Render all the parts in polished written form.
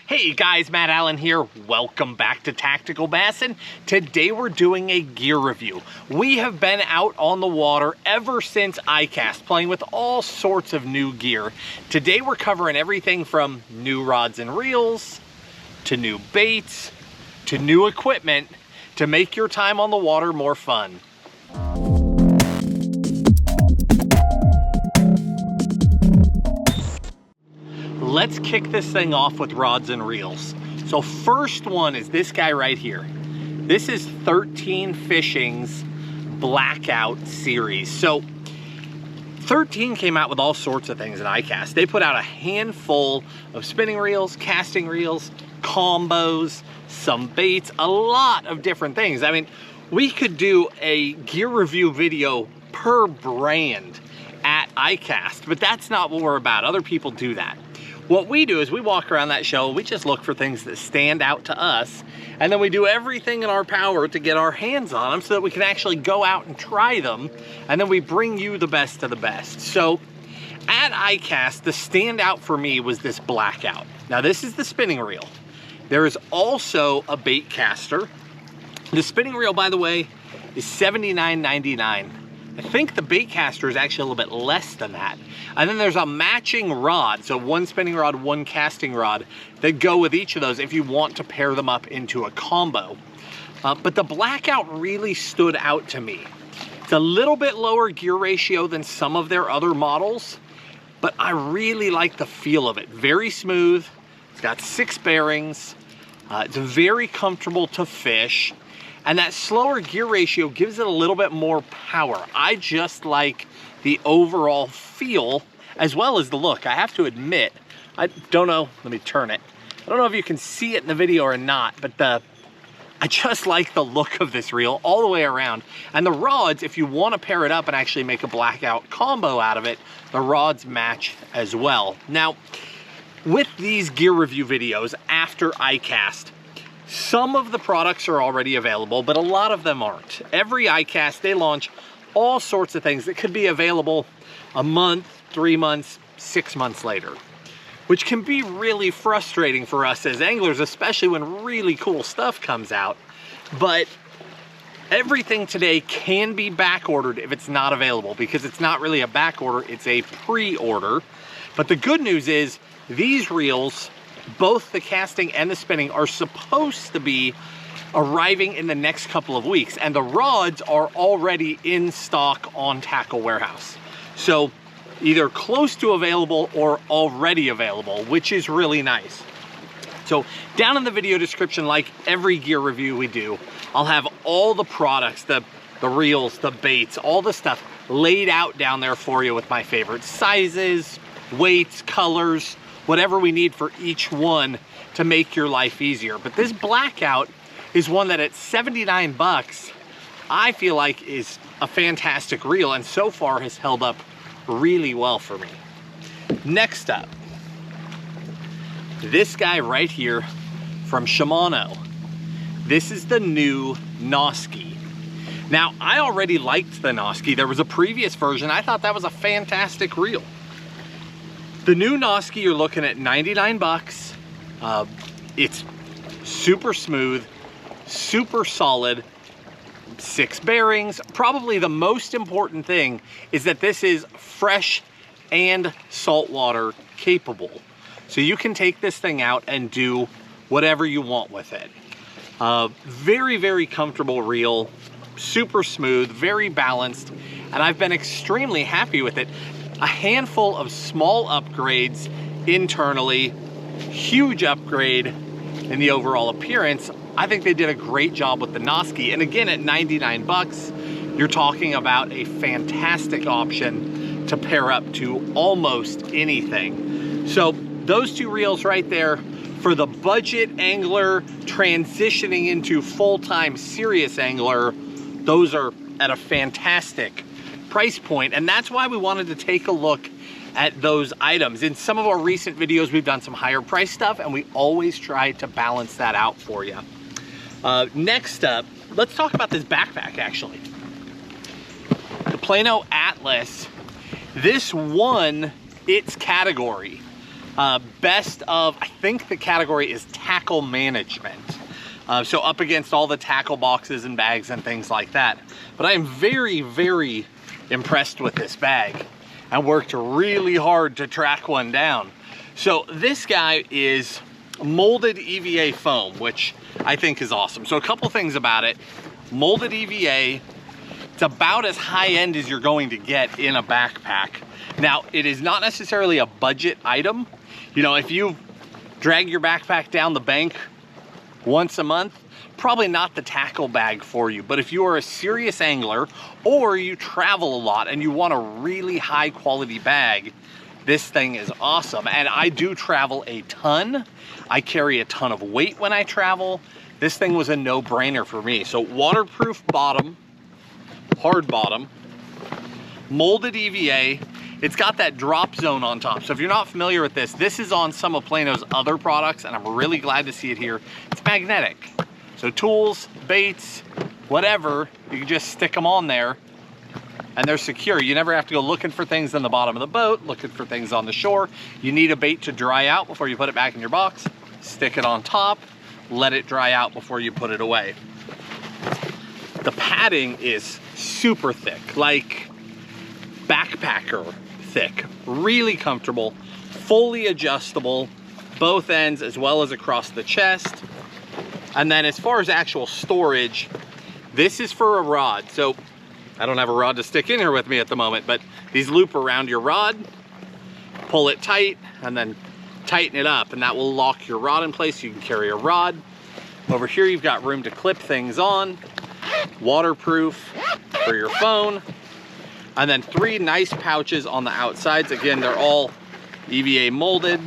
Hey guys, Matt Allen here. Welcome back to Tactical Bassin'. Today we're doing a gear review. We have been out on the water ever since ICAST, playing with all sorts of new gear. Today we're covering everything from new rods and reels, to new baits, to new equipment to make your time on the water more fun. Let's kick this thing off with rods and reels. So first one is this guy right here. This is 13 Fishing's Blackout series. So 13 came out with all sorts of things at ICAST. They put out a handful of spinning reels, casting reels, combos, some baits, a lot of different things. I mean, we could do a gear review video per brand at ICAST, but that's not what we're about. Other people do that. What we do is we walk around that show, we just look for things that stand out to us, and then we do everything in our power to get our hands on them so that we can actually go out and try them, and then we bring you the best of the best. So at ICAST, the standout for me was this Blackout. Now this is the spinning reel. There is also a bait caster. The spinning reel, by the way, is $79.99. I think the bait caster is actually a little bit less than that. And then there's a matching rod, so one spinning rod, one casting rod, that go with each of those if you want to pair them up into a combo. But the Blackout really stood out to me. It's a little bit lower gear ratio than some of their other models, but I really like the feel of it. Very smooth, it's got 6 bearings, it's very comfortable to fish. And that slower gear ratio gives it a little bit more power. I just like the overall feel as well as the look. I have to admit, I don't know, let me turn it. I don't know if you can see it in the video or not, but I just like the look of this reel all the way around. And the rods, if you want to pair it up and actually make a Blackout combo out of it, the rods match as well. Now, with these gear review videos after ICAST, some of the products are already available, but a lot of them aren't. Every ICAST, they launch all sorts of things that could be available a month, 3 months, 6 months later, which can be really frustrating for us as anglers, especially when really cool stuff comes out. But everything today can be back ordered if it's not available, because it's not really a back order, it's a pre-order. But the good news is these reels, both the casting and the spinning, are supposed to be arriving in the next couple of weeks, and the rods are already in stock on Tackle Warehouse. So either close to available or already available, which is really nice. So down in the video description, like every gear review we do, I'll have all the products, the reels, the baits, all the stuff laid out down there for you with my favorite sizes, weights, colors, whatever we need for each one to make your life easier. But this Blackout is one that at 79 bucks, I feel like is a fantastic reel, and so far has held up really well for me. Next up, this guy right here from Shimano. This is the new NASCI. Now, I already liked the NASCI. There was a previous version. I thought that was a fantastic reel. The new NASCI, you're looking at 99 bucks. It's super smooth, super solid, 6 bearings. Probably the most important thing is that this is fresh and saltwater capable. So you can take this thing out and do whatever you want with it. Very, very comfortable reel, super smooth, very balanced, and I've been extremely happy with it. A handful of small upgrades internally, huge upgrade in the overall appearance. I think they did a great job with the NASCI. And again, at 99 bucks, you're talking about a fantastic option to pair up to almost anything. So those 2 reels right there, for the budget angler transitioning into full-time serious angler, those are at a fantastic price point, and that's why we wanted to take a look at those items. In some of our recent videos, we've done some higher price stuff, and we always try to balance that out for you. Next up, let's talk about this backpack, actually. The Plano Atlas. This won its category Best of, I think the category is tackle management. So up against all the tackle boxes and bags and things like that. But I am very, very impressed with this bag. I worked really hard to track one down. So this guy is molded EVA foam, which I think is awesome. So a couple things about it. Molded EVA, it's about as high end as you're going to get in a backpack. Now, it is not necessarily a budget item. You know, if you drag your backpack down the bank once a month, probably not the tackle bag for you. But if you are a serious angler or you travel a lot and you want a really high quality bag, this thing is awesome. And I do travel a ton. I carry a ton of weight when I travel. This thing was a no-brainer for me. So waterproof bottom, hard bottom, molded EVA. It's got that drop zone on top. So if you're not familiar with this, this is on some of Plano's other products, and I'm really glad to see it here. It's magnetic. So tools, baits, whatever, you can just stick them on there and they're secure. You never have to go looking for things in the bottom of the boat, looking for things on the shore. You need a bait to dry out before you put it back in your box. Stick it on top, let it dry out before you put it away. The padding is super thick, like backpacker thick, really comfortable, fully adjustable, both ends as well as across the chest. And then as far as actual storage, this is for a rod. So I don't have a rod to stick in here with me at the moment, but these loop around your rod, pull it tight, and then tighten it up, and that will lock your rod in place. You can carry a rod. Over here, you've got room to clip things on, waterproof for your phone, and then 3 nice pouches on the outsides. Again, they're all EVA molded.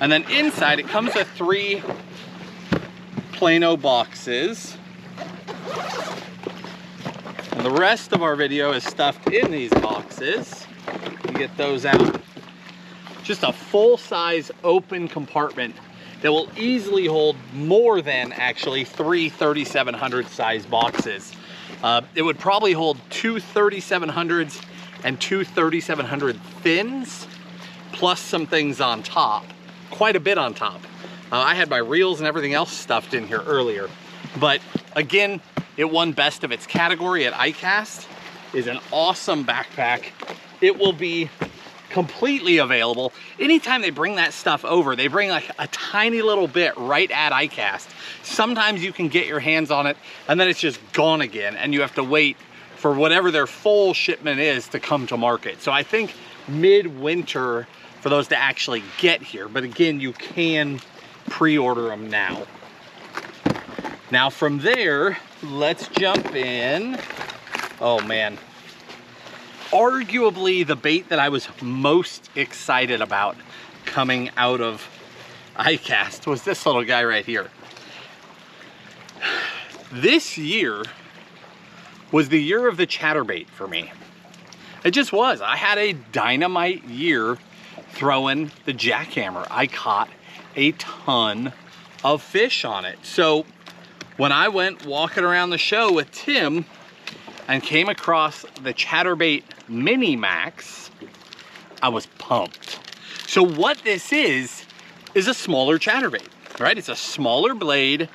And then inside, it comes with 3 Plano boxes. And the rest of our video is stuffed in these boxes. You get those out. Just a full-size open compartment that will easily hold more than actually 3 3700 size boxes. It would probably hold 2 3700s and 2 3700 thins, plus some things on top. Quite a bit on top. I had my reels and everything else stuffed in here earlier. But again, it won best of its category at ICAST. Is an awesome backpack. It will be completely available. Anytime they bring that stuff over, they bring like a tiny little bit right at ICAST. Sometimes you can get your hands on it and then it's just gone again and you have to wait for whatever their full shipment is to come to market. So I think mid-winter for those to actually get here. But again, you can pre-order them now. Now from there, let's jump in. Oh man. Arguably the bait that I was most excited about coming out of ICAST was this little guy right here. This year was the year of the chatterbait for me. It just was. I had a dynamite year throwing the jackhammer. I caught a ton of fish on it. So when I went walking around the show with Tim and came across the Chatterbait Mini Max, I was pumped. So what this is a smaller chatterbait, right? It's a smaller blade,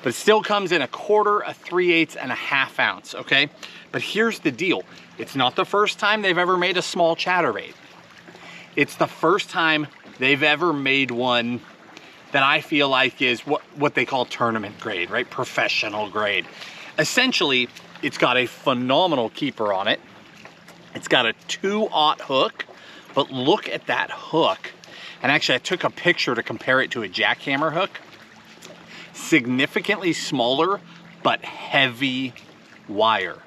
but it still comes in a 1/4, a 3/8, and a 1/2 ounce, okay? But here's the deal. It's not the first time they've ever made a small chatterbait. It's the first time they've ever made one that I feel like is what they call tournament grade, right? Professional grade. Essentially, it's got a phenomenal keeper on it. It's got a 2/0 hook, but look at that hook. And actually, I took a picture to compare it to a jackhammer hook. Significantly smaller, but heavy wire.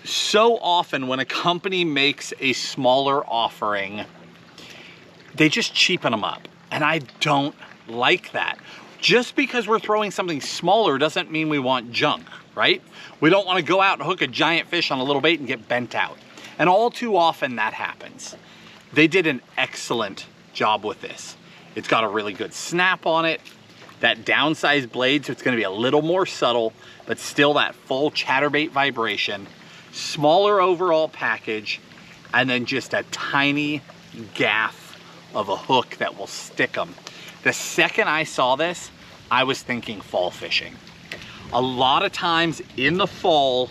So often when a company makes a smaller offering, they just cheapen them up. And I don't like that. Just because we're throwing something smaller doesn't mean we want junk, right? We don't want to go out and hook a giant fish on a little bait and get bent out. And all too often that happens. They did an excellent job with this. It's got a really good snap on it. That downsized blade, so it's going to be a little more subtle, but still that full chatterbait vibration. Smaller overall package, and then just a tiny gaff of a hook that will stick them. The second I saw this, I was thinking fall fishing. A lot of times in the fall,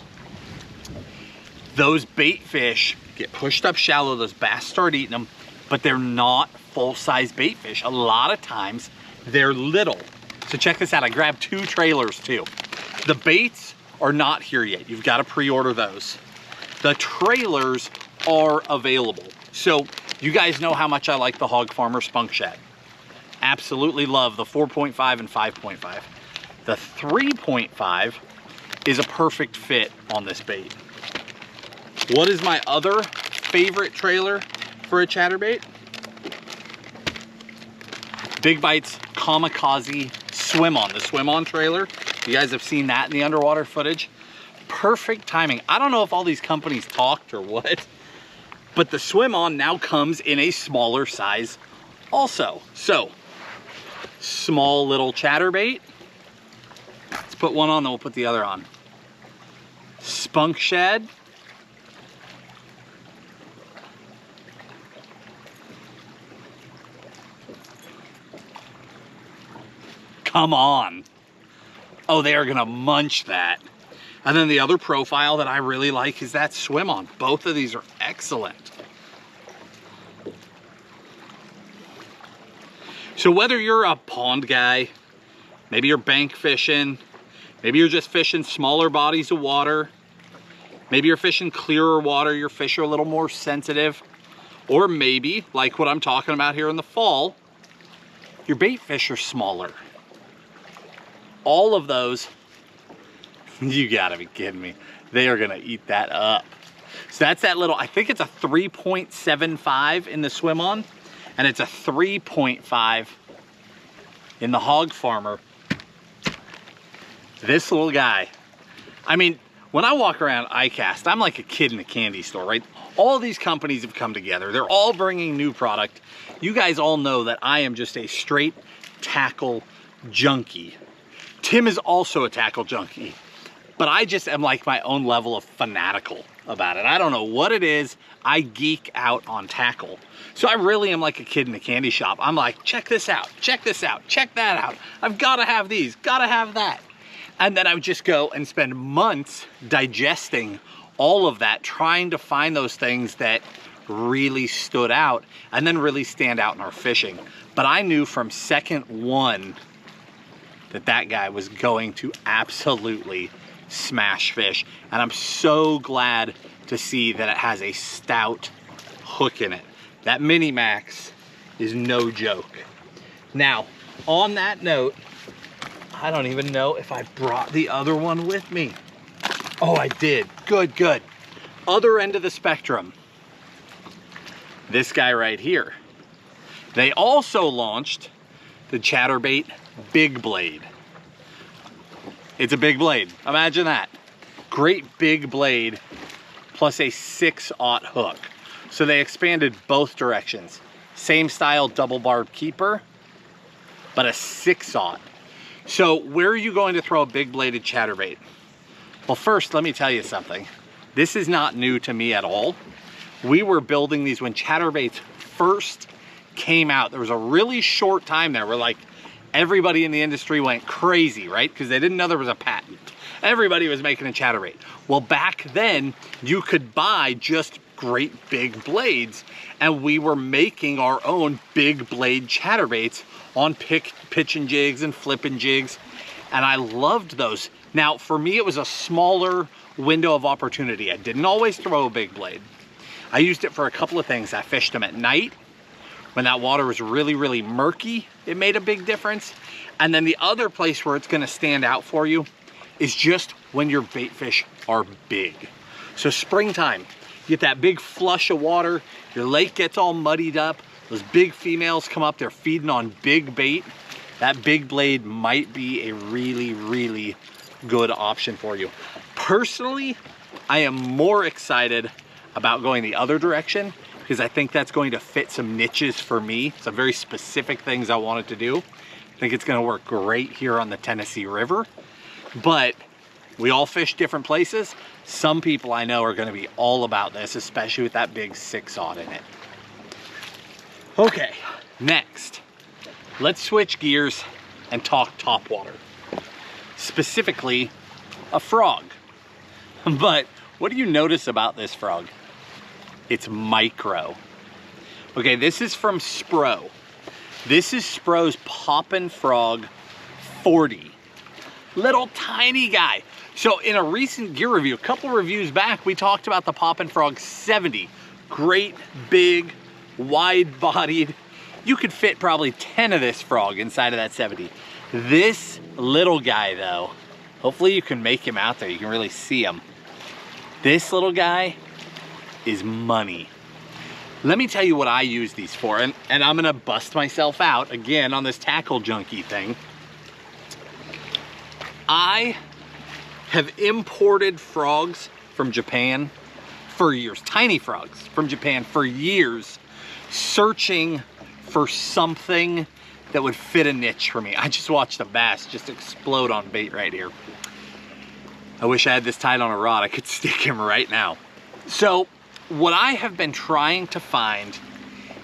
those bait fish get pushed up shallow, those bass start eating them, but they're not full-size bait fish. A lot of times they're little. So check this out, I grabbed 2 trailers too. The baits are not here yet. You've got to pre-order those. The trailers are available. So you guys know how much I like the Hog Farmer Spunk Shad. Absolutely love the 4.5 and 5.5. The 3.5 is a perfect fit on this bait. What is my other favorite trailer for a chatterbait? Big Bite's Kamikaze Swimon, the Swimon trailer. You guys have seen that in the underwater footage. Perfect timing. I don't know if all these companies talked or what, but the Swimon now comes in a smaller size also. So, small little chatterbait. Let's put one on, then we'll put the other on. Spunk Shad. Come on. Oh, they are gonna munch that. And then the other profile that I really like is that Swimon. Both of these are excellent. So whether you're a pond guy, maybe you're bank fishing, maybe you're just fishing smaller bodies of water, maybe you're fishing clearer water, your fish are a little more sensitive, or maybe, like what I'm talking about here in the fall, your bait fish are smaller. All of those, you gotta be kidding me. They are gonna eat that up. So that's that little, I think it's a 3.75 in the Swimon, and it's a 3.5 in the Hog Farmer. This little guy, I mean, when I walk around iCast, I'm like a kid in a candy store, right? All these companies have come together. They're all bringing new product. You guys all know that I am just a straight tackle junkie. Tim is also a tackle junkie, but I just am like my own level of fanatical about it. I don't know what it is. I geek out on tackle. So I really am like a kid in a candy shop. I'm like, check this out, check this out, check that out. I've got to have these, got to have that. And then I would just go and spend months digesting all of that, trying to find those things that really stood out and then really stand out in our fishing. But I knew from second one that that guy was going to absolutely smash fish. And I'm so glad to see that it has a stout hook in it. That Mini Max is no joke. Now, on that note, I don't even know if I brought the other one with me. Oh, I did. Good, good. Other end of the spectrum. This guy right here. They also launched the Chatterbait Big Blade. It's a big blade. Imagine that. Great big blade plus a 6/0 hook. So they expanded both directions. Same style double barbed keeper, but a 6/0. So where are you going to throw a big bladed chatterbait? Well, first, let me tell you something. This is not new to me at all. We were building these when chatterbaits first came out. There was a really short time there where like everybody in the industry went crazy, right? Because they didn't know there was a patent. Everybody was making a chatterbait. Well, back then you could buy just great big blades, and we were making our own big blade chatterbaits on pitching jigs and flipping jigs, and I loved those. Now, for me, it was a smaller window of opportunity. I didn't always throw a big blade. I used it for a couple of things. I fished them at night. When that water was really, really murky, it made a big difference. And then the other place where it's gonna stand out for you is just when your bait fish are big. So springtime, you get that big flush of water, your lake gets all muddied up, those big females come up, they're feeding on big bait. That big blade might be a really, really good option for you. Personally, I am more excited about going the other direction because I think that's going to fit some niches for me, some very specific things I wanted to do. I think it's gonna work great here on the Tennessee River, but we all fish different places. Some people I know are gonna be all about this, especially with that big 6/0 in it. Okay, next, let's switch gears and talk topwater. Specifically, a frog. But what do you notice about this frog? It's micro. Okay, this is from Spro. This is Spro's Poppin Frog 40. Little tiny guy. So in a recent gear review, a couple reviews back, we talked about the Poppin Frog 70. Great, big, wide-bodied. You could fit probably 10 of this frog inside of that 70. This little guy though, hopefully you can make him out there. You can really see him. This little guy is money. Let me tell you what I use these for, and I'm gonna bust myself out again on this tackle junkie thing. I have imported frogs from Japan for years, tiny frogs from Japan for years, searching for something that would fit a niche for me. I just watched a bass just explode on bait right here. I wish I had this tied on a rod. I could stick him right now. So what I have been trying to find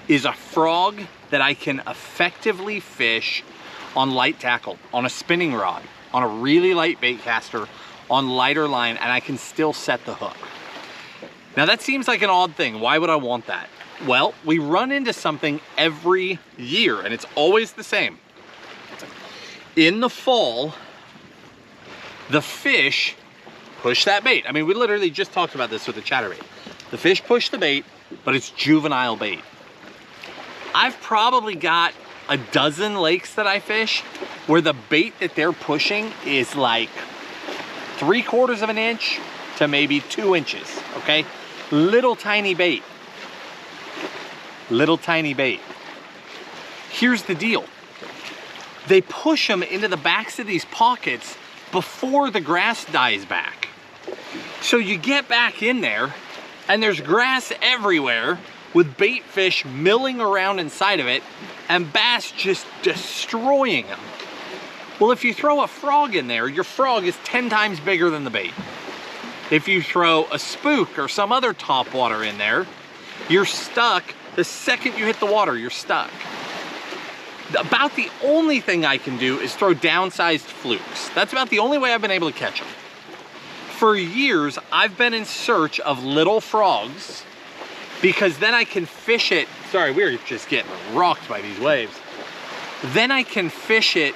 is a frog that I can effectively fish on light tackle, on a spinning rod, on a really light bait caster, on lighter line, and I can still set the hook. Now that seems like an odd thing. Why would I want that? Well, we run into something every year, and it's always the same. In the fall, the fish push that bait. I mean, we literally just talked about this with the chatterbait. The fish push the bait, but it's juvenile bait. I've probably got a dozen lakes that I fish where the bait that they're pushing is like 3/4 of an inch to maybe 2 inches, okay? Little tiny bait. Little tiny bait. Here's the deal. They push them into the backs of these pockets before the grass dies back. So you get back in there and there's grass everywhere with bait fish milling around inside of it and bass just destroying them. Well, if you throw a frog in there, your frog is 10 times bigger than the bait. If you throw a spook or some other topwater in there, you're stuck. The second you hit the water, you're stuck. About the only thing I can do is throw downsized flukes. That's about the only way I've been able to catch them. For years, I've been in search of little frogs because then I can fish it. Sorry, we're just getting rocked by these waves. Then I can fish it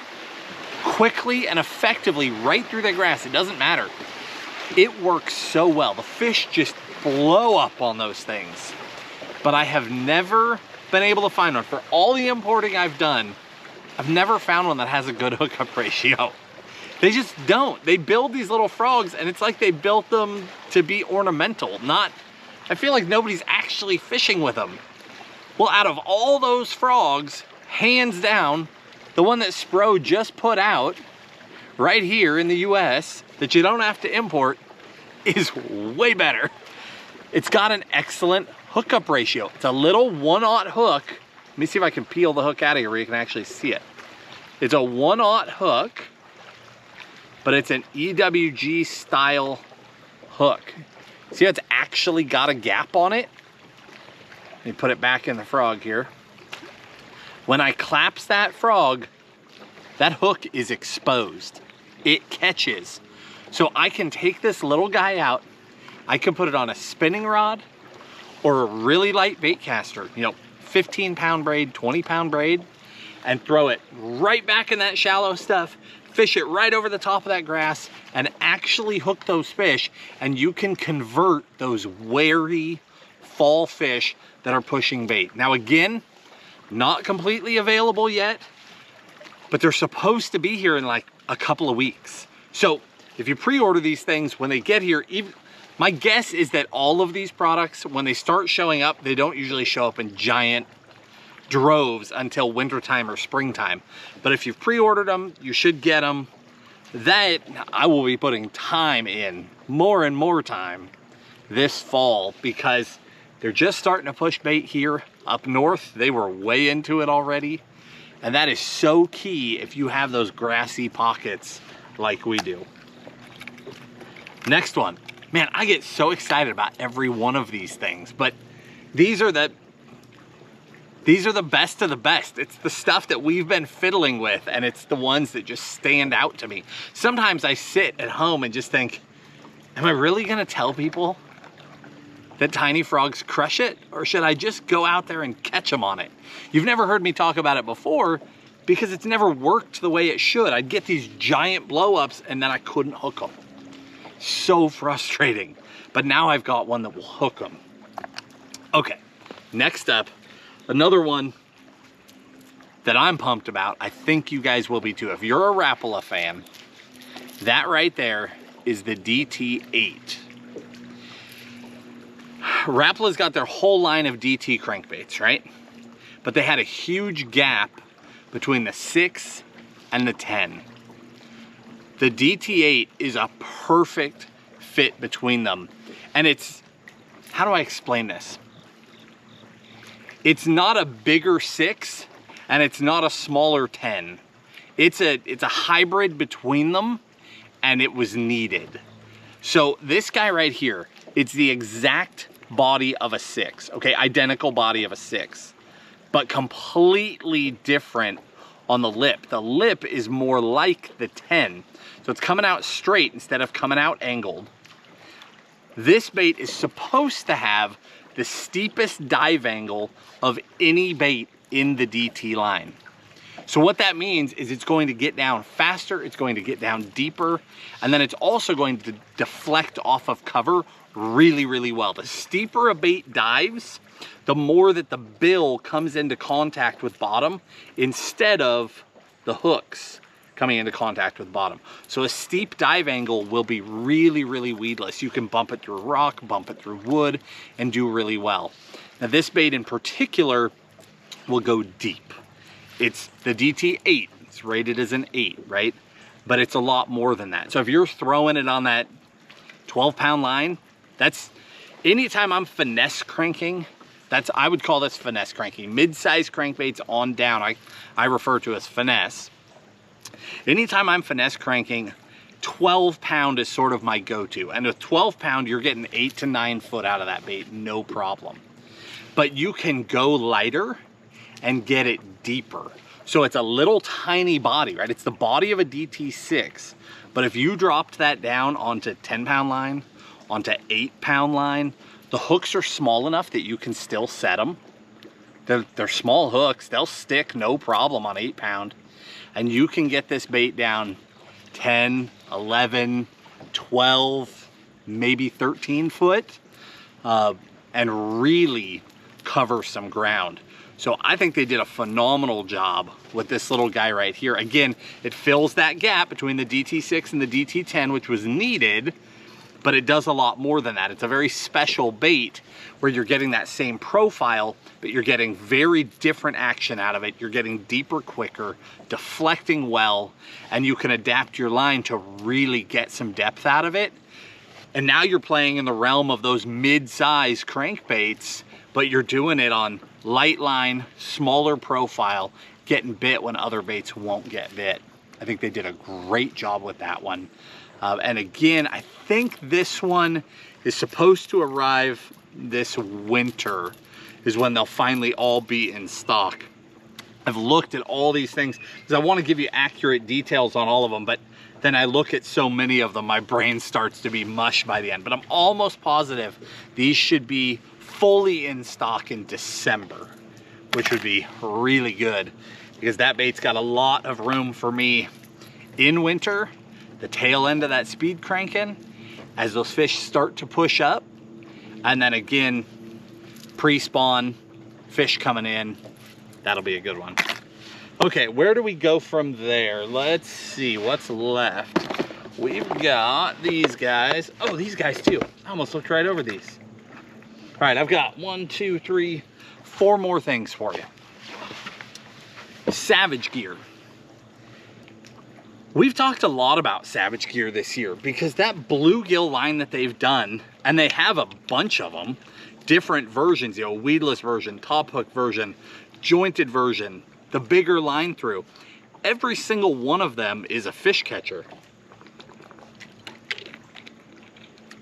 quickly and effectively right through the grass. It doesn't matter. It works so well. The fish just blow up on those things. But I have never been able to find one. For all the importing I've done, I've never found one that has a good hookup ratio. They just don't. They build these little frogs and it's like they built them to be ornamental, not, I feel like nobody's actually fishing with them. Well, out of all those frogs, hands down, the one that Spro just put out right here in the US that you don't have to import is way better. It's got an excellent hookup ratio. It's a little 1/0 hook. Let me see if I can peel the hook out of here where you can actually see it. It's a 1/0 hook, but it's an EWG style hook. See how it's actually got a gap on it? Let me put it back in the frog here. When I collapse that frog, that hook is exposed. It catches. So I can take this little guy out, I can put it on a spinning rod or a really light bait caster, you know, 15-pound braid, 20-pound braid, and throw it right back in that shallow stuff, fish it right over the top of that grass, and actually hook those fish, and you can convert those wary fall fish that are pushing bait. Now again, not completely available yet, but they're supposed to be here in like a couple of weeks. So if you pre-order these things, when they get here, even my guess is that all of these products, when they start showing up, they don't usually show up in giant droves until wintertime or springtime. But if you've pre-ordered them, you should get them. That I will be putting time in, more and more time this fall, because they're just starting to push bait here up north. They were way into it already. And that is so key if you have those grassy pockets like we do. Next one. Man, I get so excited about every one of these things, but these are the These are the best of the best. It's the stuff that we've been fiddling with, and it's the ones that just stand out to me. Sometimes I sit at home and just think, am I really gonna tell people that tiny frogs crush it? Or should I just go out there and catch them on it? You've never heard me talk about it before because it's never worked the way it should. I'd get these giant blow-ups and then I couldn't hook them. So frustrating. But now I've got one that will hook them. Okay, next up, another one that I'm pumped about. I think you guys will be too. If you're a Rapala fan, that right there is the DT8. Rapala's got their whole line of DT crankbaits, right? But they had a huge gap between the 6 and the 10. The DT8 is a perfect fit between them. And it's, how do I explain this? It's not a bigger 6 and it's not a smaller 10. It's a hybrid between them, and it was needed. So this guy right here, it's the exact body of a 6, okay? Identical body of a 6, but completely different on the lip. The lip is more like the 10. So it's coming out straight instead of coming out angled. This bait is supposed to have the steepest dive angle of any bait in the DT line. So what that means is it's going to get down faster, it's going to get down deeper, and then it's also going to deflect off of cover really, really well. The steeper a bait dives, the more that the bill comes into contact with bottom instead of the hooks coming into contact with bottom. So a steep dive angle will be really, really weedless. You can bump it through rock, bump it through wood, and do really well. Now this bait in particular will go deep. It's the DT8, it's rated as an 8, right? But it's a lot more than that. So if you're throwing it on that 12-pound line, that's, anytime I'm finesse cranking, I would call this finesse cranking. Mid-size crankbaits on down, I refer to as finesse. Anytime I'm finesse cranking, 12-pound is sort of my go-to. And with 12-pound, you're getting 8 to 9 foot out of that bait, no problem. But you can go lighter and get it deeper. So it's a little tiny body, right? It's the body of a DT6. But if you dropped that down onto 10-pound line, onto 8-pound line, the hooks are small enough that you can still set them. They're small hooks, they'll stick no problem on 8-pound. And you can get this bait down 10, 11, 12, maybe 13 foot, and really cover some ground. So I think they did a phenomenal job with this little guy right here. Again, it fills that gap between the DT6 and the DT10, which was needed, but it does a lot more than that. It's a very special bait where you're getting that same profile, but you're getting very different action out of it. You're getting deeper quicker, deflecting well, and you can adapt your line to really get some depth out of it. And now you're playing in the realm of those mid-size crankbaits, but you're doing it on light line, smaller profile, getting bit when other baits won't get bit. I think they did a great job with that one. And again, I think this one is supposed to arrive this winter, is when they'll finally all be in stock. I've looked at all these things because I want to give you accurate details on all of them, but then I look at so many of them, my brain starts to be mush by the end. But I'm almost positive these should be fully in stock in December, which would be really good because that bait's got a lot of room for me in winter, the tail end of that speed cranking, as those fish start to push up, and then again, pre-spawn, fish coming in, that'll be a good one. Okay, where do we go from there? Let's see what's left. We've got these guys. Oh, these guys too. I almost looked right over these. All right, I've got 1, 2, 3, 4 more things for you. Savage gear. We've talked a lot about Savage gear this year because that bluegill line that they've done, and they have a bunch of them, different versions, you know, weedless version, top hook version, jointed version, the bigger line through. Every single one of them is a fish catcher.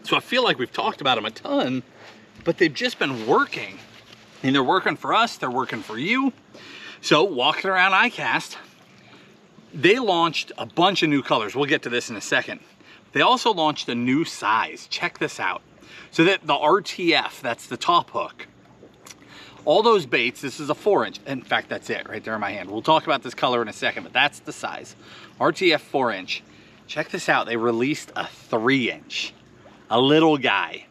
So I feel like we've talked about them a ton, but they've just been working. And they're working for us, they're working for you. So walking around ICAST, they launched a bunch of new colors. We'll get to this in a second. They also launched a new size. Check this out. So that the RTF, that's the top hook. All those baits, this is a 4-inch. In fact, that's it right there in my hand. We'll talk about this color in a second, but that's the size. RTF 4-inch. Check this out. They released a 3-inch, a little guy.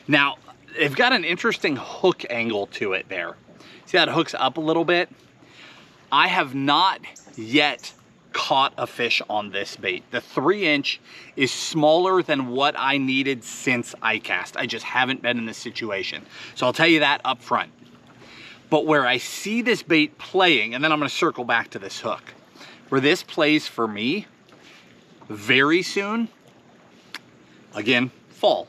Now, they've got an interesting hook angle to it there. See how it hooks up a little bit? I have not yet caught a fish on this bait. The 3-inch is smaller than what I needed since ICAST. I just haven't been in this situation. So I'll tell you that up front. But where I see this bait playing, and then I'm gonna circle back to this hook, where this plays for me very soon, again, fall,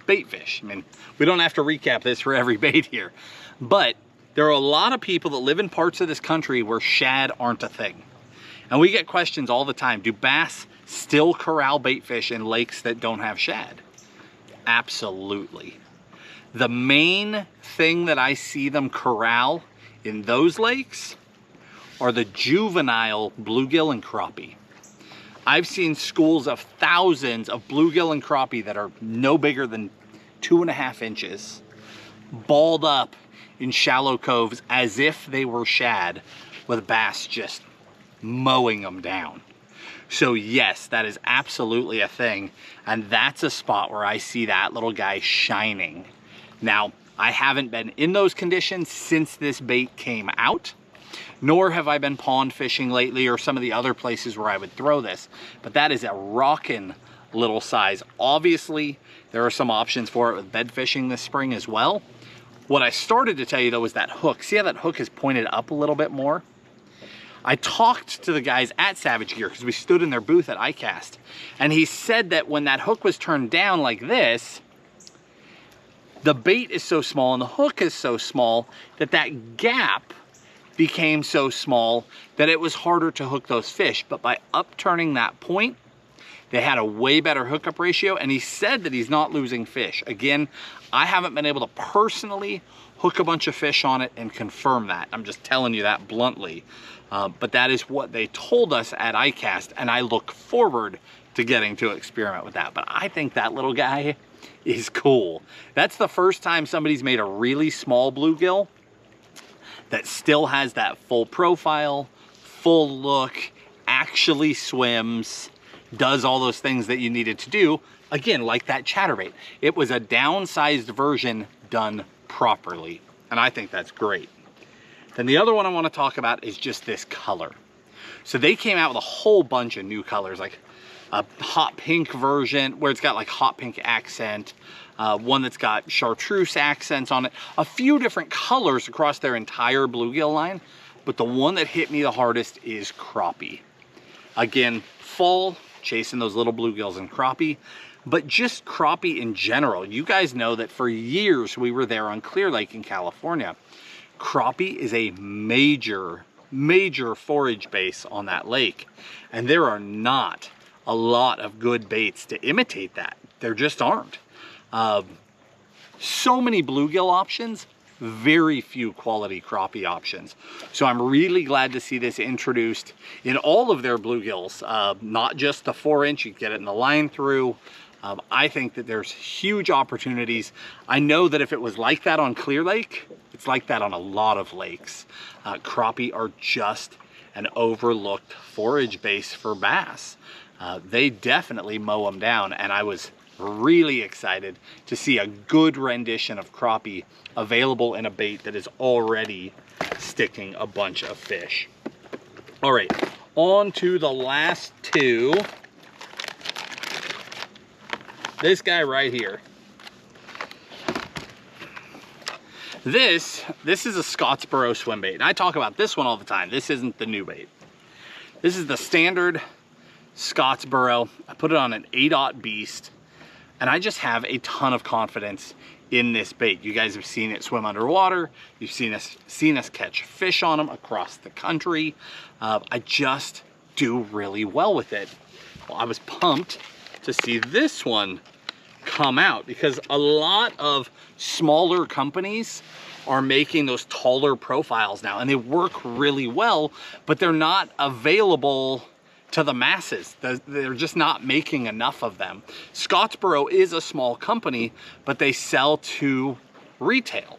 bait fish. I mean, we don't have to recap this for every bait here, but there are a lot of people that live in parts of this country where shad aren't a thing. And we get questions all the time, do bass still corral bait fish in lakes that don't have shad? Absolutely. The main thing that I see them corral in those lakes are the juvenile bluegill and crappie. I've seen schools of thousands of bluegill and crappie that are no bigger than 2.5 inches, balled up in shallow coves as if they were shad, with bass just mowing them down. So yes, that is absolutely a thing, and that's a spot where I see that little guy shining. Now, I haven't been in those conditions since this bait came out, nor have I been pond fishing lately or some of the other places where I would throw this, but that is a rockin' little size. Obviously, there are some options for it with bed fishing this spring as well. What I started to tell you though was that hook. See how that hook is pointed up a little bit more? I talked to the guys at Savage Gear because we stood in their booth at ICAST, and he said that when that hook was turned down like this, the bait is so small and the hook is so small that that gap became so small that it was harder to hook those fish. But by upturning that point, they had a way better hookup ratio, and he said that he's not losing fish. Again, I haven't been able to personally hook a bunch of fish on it and confirm that. I'm just telling you that bluntly. But that is what they told us at ICAST, and I look forward to getting to experiment with that. But I think that little guy is cool. That's the first time somebody's made a really small bluegill that still has that full profile, full look, actually swims, does all those things that you needed to do. Again, like that chatterbait. It was a downsized version done properly, and I think that's great. Then the other one I want to talk about is just this color. So they came out with a whole bunch of new colors, like a hot pink version where it's got like hot pink accent, one that's got chartreuse accents on it, a few different colors across their entire bluegill line, but the one that hit me the hardest is crappie. Again, fall, chasing those little bluegills and crappie, but just crappie in general. You guys know that for years we were there on Clear Lake in California. Crappie is a major forage base on that lake, and there are not a lot of good baits to imitate that. There just aren't. So many bluegill options, very few quality crappie options. So I'm really glad to see this introduced in all of their bluegills, not just the 4-inch, you get it in the line through. I think that there's huge opportunities. I know that if it was like that on Clear Lake, it's like that on a lot of lakes. Crappie are just an overlooked forage base for bass. They definitely mow them down, and I was really excited to see a good rendition of crappie available in a bait that is already sticking a bunch of fish. All right, on to the last two. This guy right here. This is a Scottsboro swim bait, and I talk about this one all the time. This isn't the new bait. This is the standard Scottsboro. I put it on an 8/0 beast, and I just have a ton of confidence in this bait. You guys have seen it swim underwater. You've seen us catch fish on them across the country. I just do really well with it. Well, I was pumped to see this one come out, because a lot of smaller companies are making those taller profiles now, and they work really well, but they're not available to the masses. They're just not making enough of them. Scottsboro is a small company, but they sell to retail.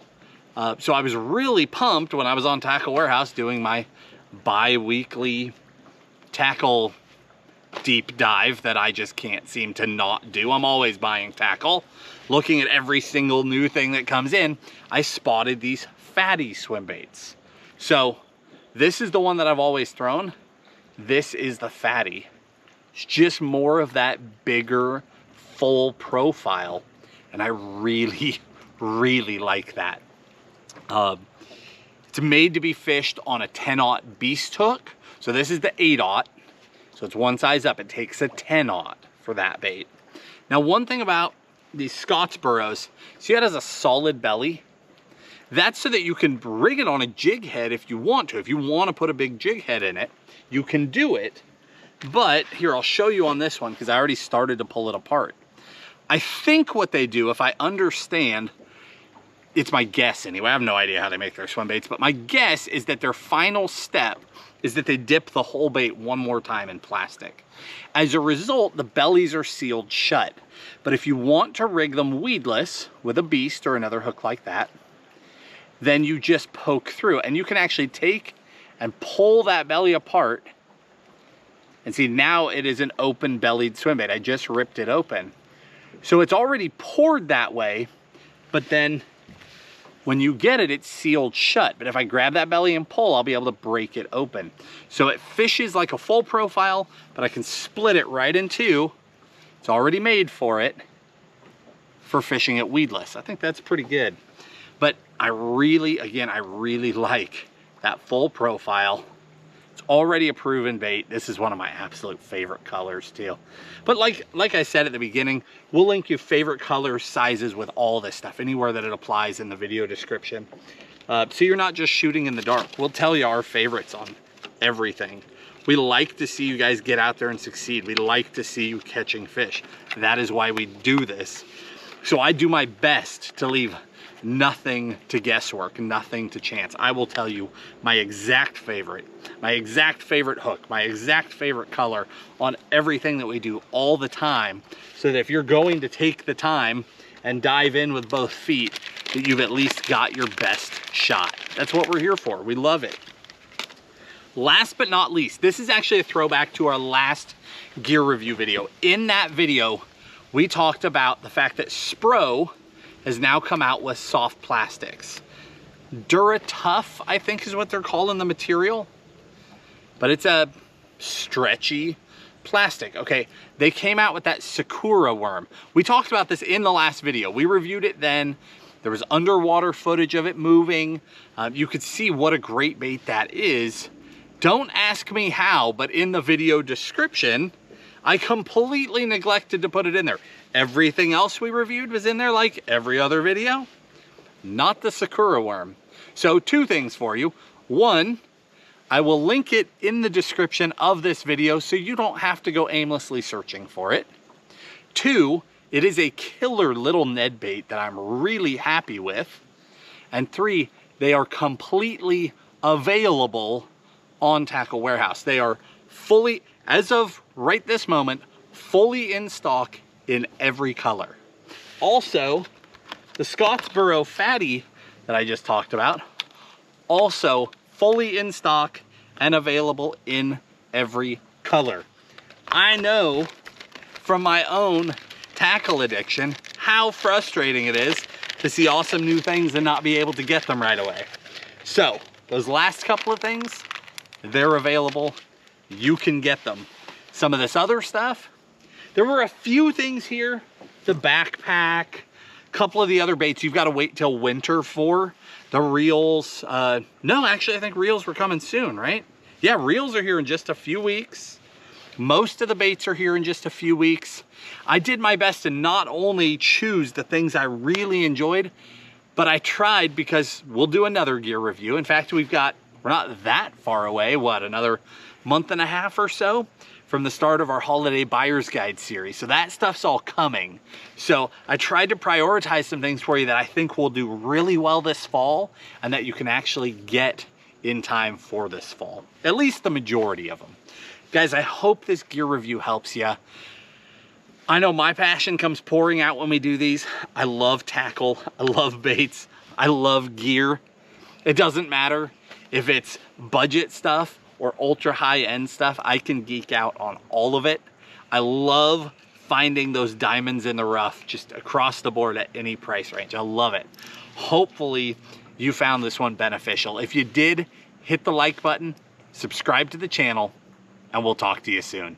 So I was really pumped when I was on Tackle Warehouse doing my bi-weekly tackle deep dive that I just can't seem to not do. I'm always buying tackle, looking at every single new thing that comes in. I spotted these fatty swim baits. So this is the one that I've always thrown. This is the fatty. It's just more of that bigger, full profile, and I really, really like that. It's made to be fished on a 10-aught beast hook. So this is the 8-aught. So it's one size up. It takes a 10-aught for that bait. Now, one thing about these Scottsboros, see, it has a solid belly. That's so that you can rig it on a jig head if you want to. If you want to put a big jig head in it, you can do it. But here, I'll show you on this one, because I already started to pull it apart. I think what they do, if I understand, it's my guess anyway, I have no idea how they make their swim baits, but my guess is that their final step is that they dip the whole bait one more time in plastic. As a result, the bellies are sealed shut. But if you want to rig them weedless with a beast or another hook like that, then you just poke through, and you can actually take and pull that belly apart. And see, now it is an open bellied swim bait. I just ripped it open. So it's already poured that way, but then when you get it, it's sealed shut. But if I grab that belly and pull, I'll be able to break it open. So it fishes like a full profile, but I can split it right in two. It's already made for it for fishing it weedless. I think that's pretty good. But I really, again, I really like that full profile. It's already a proven bait. This is one of my absolute favorite colors too. But like I said at the beginning, we'll link you favorite colors, sizes with all this stuff, anywhere that it applies in the video description. So you're not just shooting in the dark. We'll tell you our favorites on everything. We like to see you guys get out there and succeed. We like to see you catching fish. That is why we do this. So I do my best to leave nothing to guesswork, nothing to chance. I will tell you my exact favorite hook, my exact favorite color on everything that we do all the time, so that if you're going to take the time and dive in with both feet, that you've at least got your best shot. That's what we're here for. We love it. Last but not least, this is actually a throwback to our last gear review video. In that video, we talked about the fact that Spro has now come out with soft plastics. Duratough, I think is what they're calling the material, but it's a stretchy plastic. Okay, they came out with that Sakura worm. We talked about this in the last video. We reviewed it then. There was underwater footage of it moving. You could see what a great bait that is. Don't ask me how, but in the video description, I completely neglected to put it in there. Everything else we reviewed was in there like every other video, not the Sakura worm. So two things for you. One, I will link it in the description of this video so you don't have to go aimlessly searching for it. Two, it is a killer little Ned bait that I'm really happy with. And three, they are completely available on Tackle Warehouse. They are fully, as of right this moment, fully in stock in every color. Also, the Scottsboro fatty that I just talked about, also fully in stock and available in every color. I know from my own tackle addiction how frustrating it is to see awesome new things and not be able to get them right away. So those last couple of things, they're available. You can get them. Some of this other stuff, there were a few things here, the backpack, a couple of the other baits you've got to wait till winter for. The reels, no, actually I think reels were coming soon, right? Yeah, reels are here in just a few weeks. Most of the baits are here in just a few weeks. I did my best to not only choose the things I really enjoyed, but I tried, because we'll do another gear review. In fact, we're not that far away, what, another month and a half or so from the start of our holiday buyer's guide series. So that stuff's all coming. So I tried to prioritize some things for you that I think will do really well this fall and that you can actually get in time for this fall, at least the majority of them. Guys, I hope this gear review helps you. I know my passion comes pouring out when we do these. I love tackle, I love baits, I love gear. It doesn't matter if it's budget stuff or ultra high end stuff, I can geek out on all of it. I love finding those diamonds in the rough just across the board at any price range. I love it. Hopefully you found this one beneficial. If you did, hit the like button, subscribe to the channel, and we'll talk to you soon.